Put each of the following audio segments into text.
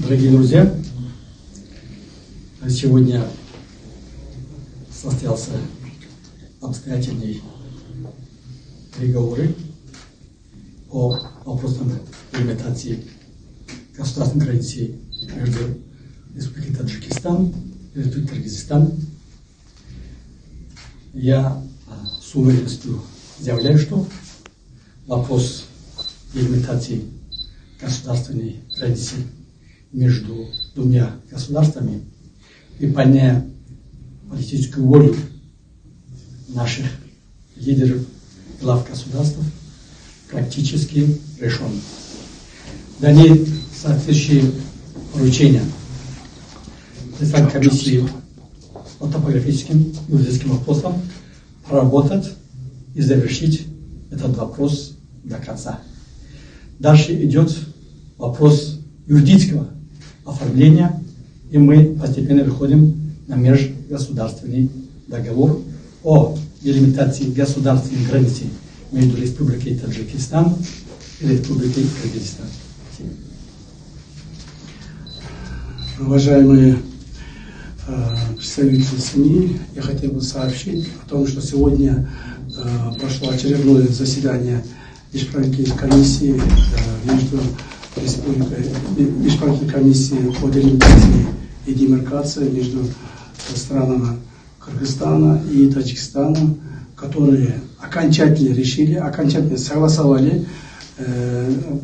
Дорогие друзья, сегодня состоялся обстоятельный переговоры по вопросам делимитации государственной границы между Республикой Таджикистан и Республикой Кыргызстан. Я с уверенностью заявляю, что вопрос делимитации государственной границы между двумя государствами, выполняя политическую волю наших лидеров, глав государств, практически решен. Даны соответствующие поручения председателю комиссии по топографическим и юридическим вопросам проработать и завершить этот вопрос до конца. Дальше идет вопрос юридического оформления, и мы постепенно выходим на межгосударственный договор о делимитации государственной границы между Республикой Таджикистан и Республикой Кыргызстан. Уважаемые представители СМИ, я хотел бы сообщить о том, что сегодня прошло очередное заседание межправительственной комиссии между межправительственной комиссией по делимитации и демаркации между странами Кыргызстана и Таджикистана, которые окончательно решили, окончательно согласовали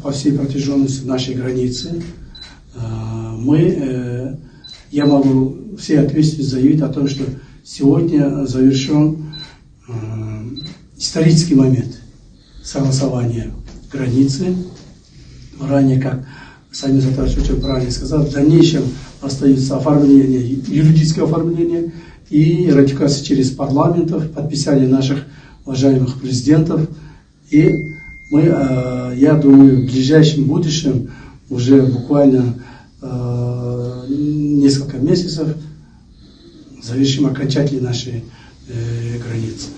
по всей протяженности нашей границы. Я могу всей ответственностью заявить о том, что сегодня завершен исторический момент согласования границы. Ранее, как Самир Сатарович очень правильно сказал, в дальнейшем остается оформление, юридическое оформление и ратификация через парламентов, подписание наших уважаемых президентов. И мы, я думаю, в ближайшем будущем, уже буквально несколько месяцев, завершим окончательно наши границы.